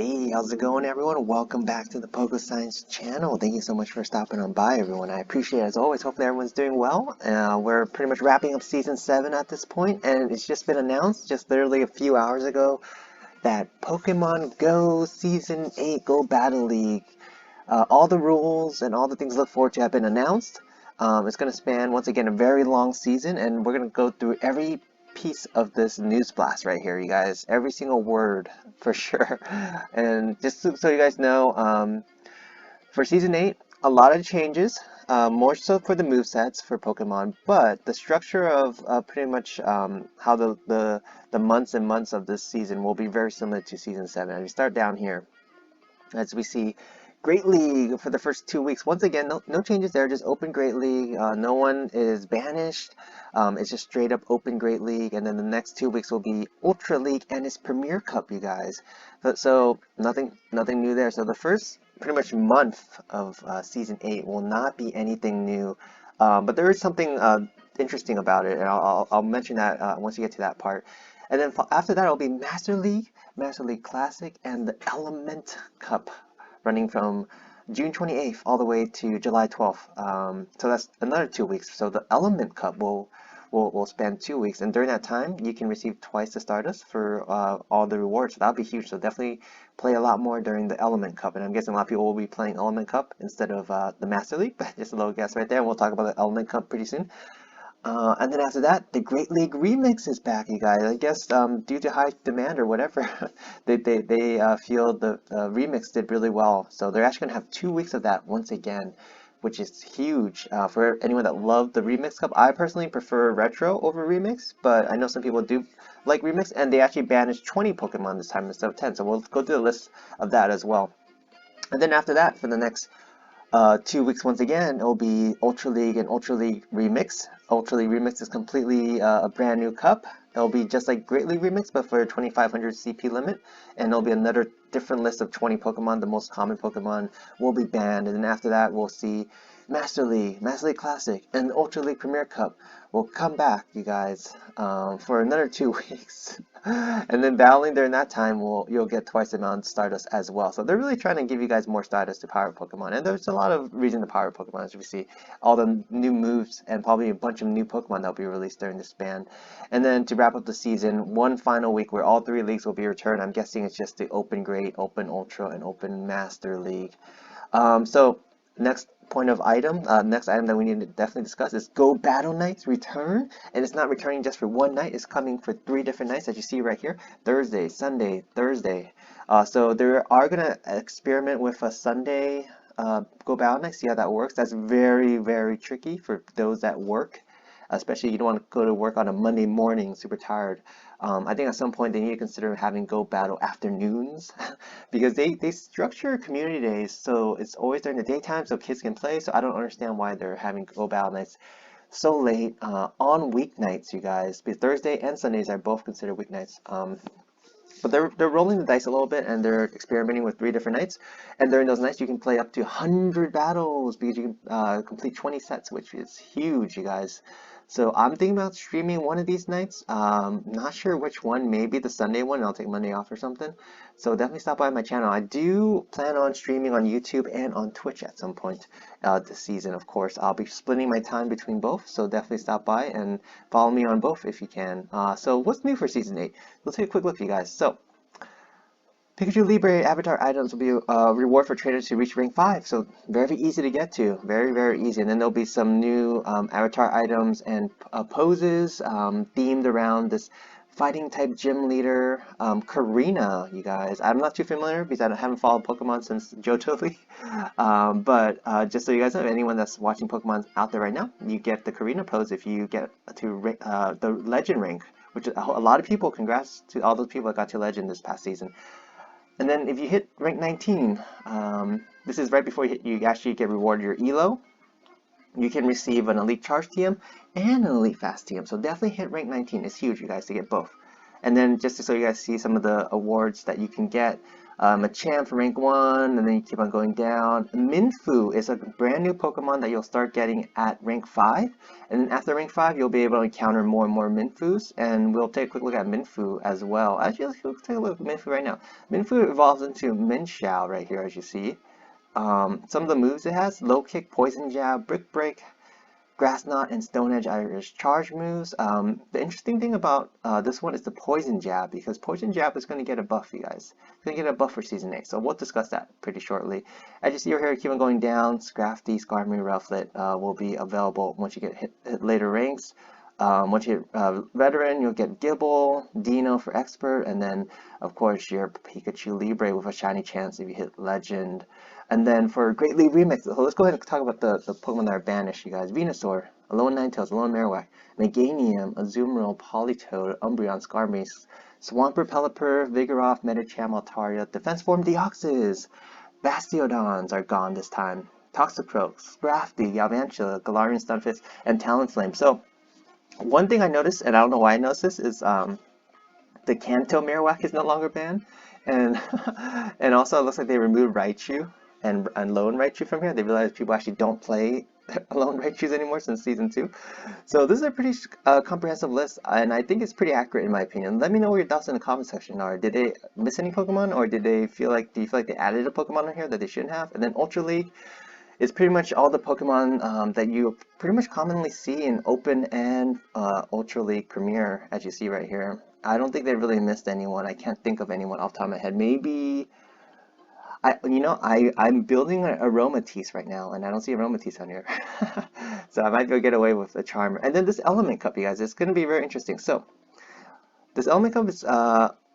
Hey, how's it going, everyone? Welcome back to the Pogo Science channel. Thank you so much for stopping on by, everyone. I appreciate it as always. Hopefully everyone's doing well. We're pretty much wrapping up season 7 at this point, and it's just been announced just literally a few hours ago that Pokemon Go Season 8 Go Battle League, all the rules and all the things to look forward to have been announced. It's going to span, once again, a very long season, and we're going to go through every piece of this news blast right here, you guys. Every single word, for sure. And just so you guys know, for Season 8, a lot of changes, more so for the movesets for Pokemon, but the structure of pretty much how the months and months of this season will be very similar to Season 7. And we start down here, as we see Great League for the first 2 weeks. Once again, no changes there, just open Great League. No one is banished. It's just straight up open Great League. And then the next 2 weeks will be Ultra League and its Premier Cup, you guys. So nothing new there. So the first pretty much month of Season 8 will not be anything new. But there is something interesting about it, and I'll mention that once you get to that part. And then after that, it'll be Master League, Master League Classic, and the Element Cup, running from June 28th all the way to July 12th. So that's another 2 weeks. So the Element Cup will span 2 weeks, and during that time you can receive twice the Stardust for all the rewards. So that'll be huge. So definitely play a lot more during the Element Cup, and I'm guessing a lot of people will be playing Element Cup instead of the Master League. But just a little guess right there, and we'll talk about the Element Cup pretty soon. And then after that, the Great League Remix is back, you guys. I guess due to high demand or whatever, they feel the remix did really well. So they're actually going to have 2 weeks of that once again, which is huge for anyone that loved the Remix Cup. I personally prefer Retro over Remix, but I know some people do like Remix, and they actually banished 20 Pokemon this time instead of 10. So we'll go through the list of that as well. And then after that, for the next 2 weeks once again, it will be Ultra League and Ultra League Remix. Ultra League Remix is completely a brand new cup. It'll be just like Great League Remix, but for a 2500 CP limit, and it'll be another different list of 20 Pokemon. The most common Pokemon will be banned, and then after that, we'll see Master League, Master League Classic, and Ultra League Premier Cup will come back, you guys, for another 2 weeks. And then battling during that time, you'll get twice the amount of Stardust as well. So they're really trying to give you guys more Stardust to power Pokemon. And there's a lot of reason to power Pokemon, as we see. All the new moves and probably a bunch of new Pokemon that will be released during this span. And then to wrap up the season, one final week where all 3 leagues will be returned. I'm guessing it's just the Open Great, Open Ultra, and Open Master League. So next next item that we need to definitely discuss is Go Battle Nights return, and it's not returning just for one night. It's coming for 3 different nights, as you see right here: Thursday, Sunday, Thursday. So they are gonna experiment with a Sunday Go Battle Night, see how that works. That's very tricky for those that work, especially you don't want to go to work on a Monday morning super tired. I think at some point they need to consider having Go Battle afternoons because they structure community days so it's always during the daytime so kids can play. So I don't understand why they're having Go Battle nights so late on weeknights, you guys, because Thursday and Sundays are both considered weeknights. But they're rolling the dice a little bit, and they're experimenting with 3 different nights. And during those nights, you can play up to 100 battles because you can complete 20 sets, which is huge, you guys. So I'm thinking about streaming one of these nights. Not sure which one. Maybe the Sunday one. I'll take Monday off or something. So definitely stop by my channel. I do plan on streaming on YouTube and on Twitch at some point this season, of course. I'll be splitting my time between both, so definitely stop by and follow me on both if you can. So what's new for Season 8? Let's take a quick look, you guys. So Pikachu Libre avatar items will be a reward for traders who reach rank 5, so very easy to get to, very easy. And then there'll be some new avatar items and poses themed around this fighting type gym leader, Karina, you guys. I'm not too familiar because I haven't followed Pokemon since Johto League, but just so you guys know, anyone that's watching Pokemon out there right now, you get the Karina pose if you get to the Legend rank, which a lot of people, congrats to all those people that got to Legend this past season. And then if you hit rank 19, this is right before you actually get rewarded your ELO. You can receive an Elite Charge TM and an Elite Fast TM. So definitely hit rank 19. It's huge, you guys, to get both. And then just so you guys see some of the awards that you can get, a champ for rank 1, and then you keep on going down. Mienfoo is a brand new Pokemon that you'll start getting at rank 5, and then after rank 5 you'll be able to encounter more and more Mienfoos, and we'll take a quick look at Mienfoo as well. Actually, let's take a look at Mienfoo right now. Mienfoo evolves into Mienshao right here, as you see. Some of the moves it has: Low Kick, Poison Jab, Brick Break, Grass Knot, and Stone Edge are its charge moves. The interesting thing about this one is the Poison Jab, because Poison Jab is going to get a buff, you guys. It's going to get a buff for Season 8, so we'll discuss that pretty shortly. As you see over here, keep on going down. Scrafty, Skarmory, Rufflet will be available once you get hit later ranks. Once you hit Veteran, you'll get Gibble, Dino for Expert, and then, of course, your Pikachu Libre with a shiny chance if you hit Legend. And then for Great League Remix, so let's go ahead and talk about the Pokemon that are banished, you guys. Venusaur, Alolan Ninetales, Alolan Marowak, Meganium, Azumarill, Politoed, Umbreon, Skarmory, Swampert, Pelipper, Vigoroth, Medicham, Altaria, Defense Form Deoxys, Bastiodons are gone this time, Toxicroak, Scrafty, Galvantula, Galarian Stunfisk, and Talonflame. So, one thing I noticed, and I don't know why I noticed this, is the Kanto Marowak is no longer banned, and and also it looks like they removed Raichu and Lone Raichu from here. They realized people actually don't play Lone Raichus anymore since Season 2. So this is a pretty comprehensive list, and I think it's pretty accurate in my opinion. Let me know what your thoughts in the comment section are. Did they miss any Pokemon, or do you feel like they added a Pokemon in here that they shouldn't have? And then Ultra League is pretty much all the Pokemon that you pretty much commonly see in Open and Ultra League Premier, as you see right here. I don't think they really missed anyone. I can't think of anyone off the top of my head. Maybe I'm building an Aromatisse right now, and I don't see Aromatisse on here. So I might go get away with a Charmer. And then this Element Cup, you guys, it's going to be very interesting. So this Element Cup is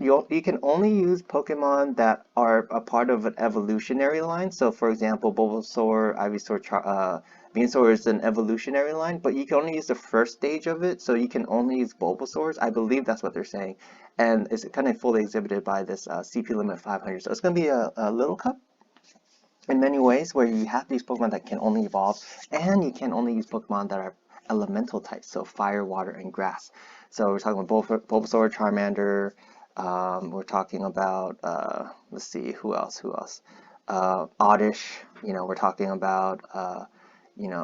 you can only use Pokemon that are a part of an evolutionary line. So for example, Bulbasaur, Ivysaur, Venusaur is an evolutionary line, but you can only use the first stage of it, so you can only use Bulbasaurs. I believe that's what they're saying. And it's kind of fully exhibited by this CP limit 500. So it's going to be a little cup in many ways, where you have these Pokemon that can only evolve, and you can only use Pokemon that are elemental types, so fire, water, and grass. So we're talking about Bulbasaur, Charmander, we're talking about, let's see, who else? Oddish, we're talking about, who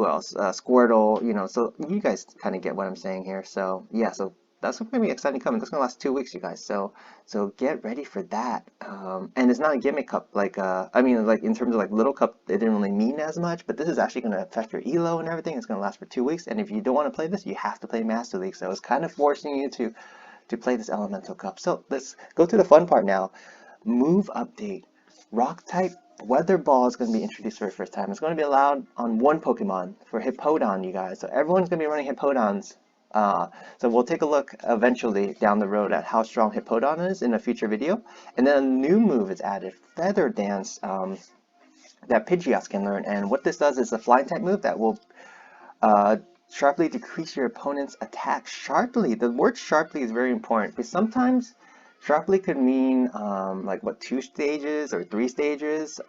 else? Squirtle, so you guys kind of get what I'm saying here. So yeah, so that's going to be exciting coming. That's going to last 2 weeks, you guys. So get ready for that. And it's not a gimmick cup, like in terms of like little cup, it didn't really mean as much, but this is actually going to affect your elo and everything. It's going to last for 2 weeks, and if you don't want to play this, you have to play Master League. So it's kind of forcing you to play this Elemental Cup. So let's go to the fun part now. Move update. Rock type Weather Ball is going to be introduced for the first time. It's going to be allowed on one Pokemon for Hippowdon, you guys. So everyone's going to be running Hippowdons. So we'll take a look eventually down the road at how strong Hippowdon is in a future video. And then a new move is added, Feather Dance, that Pidgeots can learn. And what this does is a flying type move that will sharply decrease your opponent's attack. Sharply, the word sharply is very important, because sometimes sharply could mean 2 stages or 3 stages,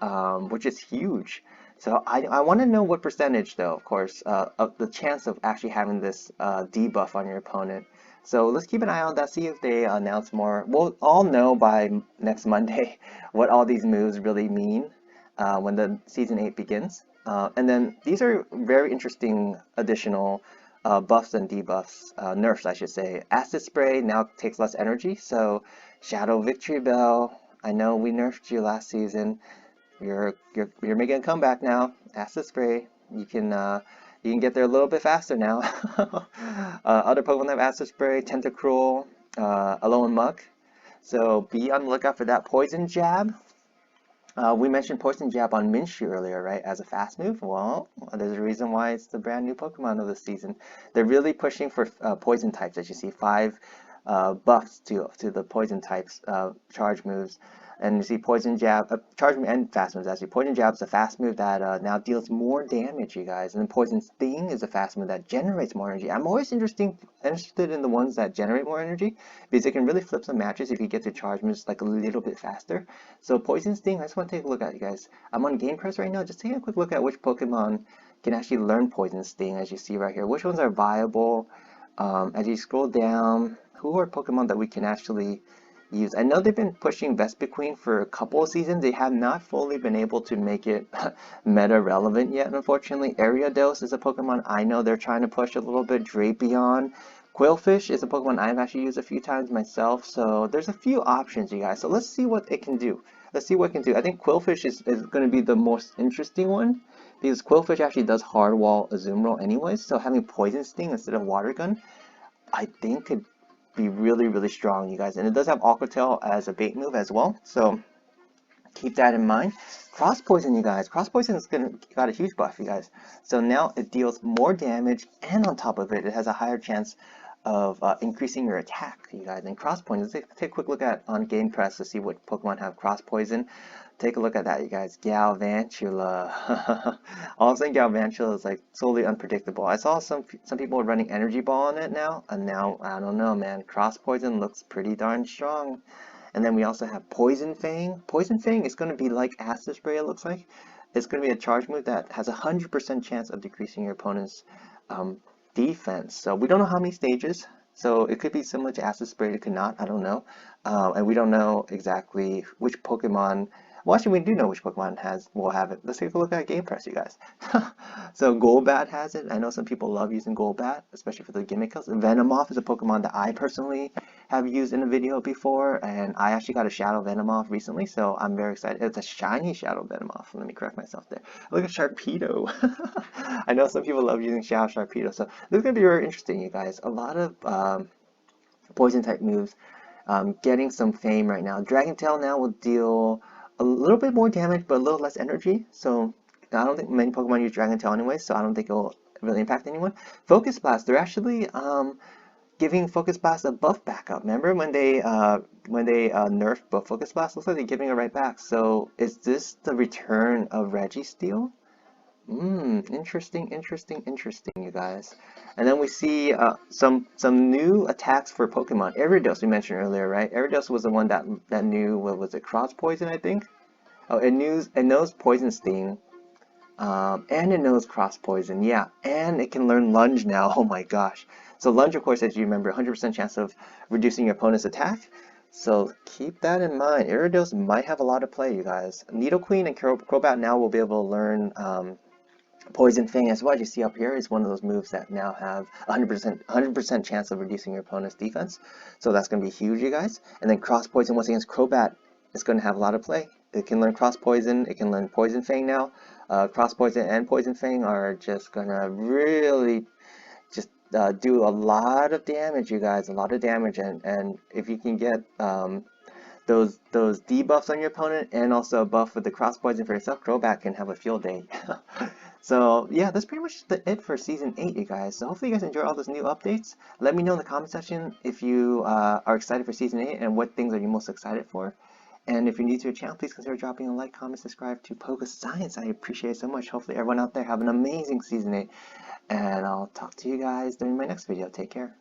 which is huge. So I want to know what percentage, though, of course, of the chance of actually having this debuff on your opponent. So let's keep an eye on that, see if they announce more. We'll all know by next Monday what all these moves really mean when the Season 8 begins. And then these are very interesting additional buffs and debuffs, nerfs I should say. Acid Spray now takes less energy, so Shadow Victory Bell, I know we nerfed you last season. You're making a comeback now. Acid Spray, you can get there a little bit faster now. Other Pokemon have Acid Spray, Tentacruel, Alolan Muck. So be on the lookout for that. Poison Jab. We mentioned Poison Jab on Minshew earlier, right, as a fast move. Well, there's a reason why it's the brand new Pokemon of the season. They're really pushing for poison types, as you see, 5 buffs to the poison types charge moves. And you see Poison Jab, charge move and fast moves actually. Poison Jab is a fast move that now deals more damage, you guys. And then Poison Sting is a fast move that generates more energy. I'm always interested in the ones that generate more energy, because it can really flip some matches if you get the charge moves like a little bit faster. So Poison Sting, I just want to take a look at, you guys. I'm on Game Press right now. Just take a quick look at which Pokemon can actually learn Poison Sting, as you see right here. Which ones are viable? As you scroll down, who are Pokemon that we can actually use? I know they've been pushing Vespiquen for a couple of seasons. They have not fully been able to make it meta relevant yet, unfortunately. Ariados is a Pokemon I know they're trying to push a little bit. Drapion. Quillfish is a Pokemon I've actually used a few times myself, so there's a few options, you guys. So let's see what it can do. Let's see what it can do. I think Quillfish is going to be the most interesting one because Quillfish actually does hard wall Azumarill anyways, so having Poison Sting instead of Water Gun, I think could be really, really strong, you guys. And it does have Aqua Tail as a bait move as well, so keep that in mind. Cross Poison, you guys. Cross Poison is got a huge buff, you guys. So now it deals more damage, and on top of it, it has a higher chance of increasing your attack, you guys. And Cross Poison, let's take a quick look at on Game Press to see what Pokemon have Cross Poison. Take a look at that, you guys. Galvantula. All of a sudden, Galvantula is like totally unpredictable. I saw some people running Energy Ball on it now, and now I don't know, man. Cross Poison looks pretty darn strong. And then we also have Poison Fang. Poison Fang is going to be like Acid Spray, it looks like. It's going to be a charge move that has a 100% chance of decreasing your opponent's defense. So we don't know how many stages. So it could be similar to Acid Spray, it could not, I don't know. And we don't know exactly which Pokemon. Well, actually, we do know which Pokemon will have it. Let's take a look at Game Press, you guys. So Golbat has it. I know some people love using Golbat, especially for the gimmick kills. Venomoth is a Pokemon that I personally have used in a video before, and I actually got a Shadow Venomoth recently, so I'm very excited. It's a shiny Shadow Venomoth. Let me correct myself there. Look at Sharpedo. I know some people love using Shadow Sharpedo, so this is going to be very interesting, you guys. A lot of poison type moves getting some fame right now. Dragon Tail now will deal a little bit more damage, but a little less energy. So I don't think many Pokemon use Dragon Tail anyway, so I don't think it will really impact anyone. Focus Blast, they're actually giving Focus Blast a buff backup. Remember when they nerfed buff Focus Blast? Looks like they're giving it right back. So is this the return of Registeel? Interesting, you guys. And then we see some new attacks for Pokemon. Ariados we mentioned earlier, right? Ariados was the one that knew, what was it, Cross Poison, I think? Oh, it knows Poison Sting, and it knows Cross Poison, yeah. And it can learn Lunge now. Oh my gosh. So Lunge, of course, as you remember, 100% chance of reducing your opponent's attack. So keep that in mind. Ariados might have a lot of play, you guys. Nidoqueen and Crobat now will be able to learn Poison Fang as well. As you see up here is one of those moves that now have 100% chance of reducing your opponent's defense. So that's going to be huge, you guys. And then Cross Poison once against Crobat is going to have a lot of play. It can learn Cross Poison. It can learn Poison Fang now. Cross Poison and Poison Fang are just going to really just do a lot of damage, you guys. A lot of damage. And if you can get those debuffs on your opponent and also a buff with the Cross Poison for yourself, Crobat can have a field day. So yeah, that's pretty much it for Season 8, you guys. So hopefully you guys enjoy all those new updates. Let me know in the comment section if you are excited for Season 8 and what things are you most excited for. And if you're new to the channel, please consider dropping a like, comment, subscribe to Poké Science. I appreciate it so much. Hopefully everyone out there have an amazing Season 8. And I'll talk to you guys during my next video. Take care.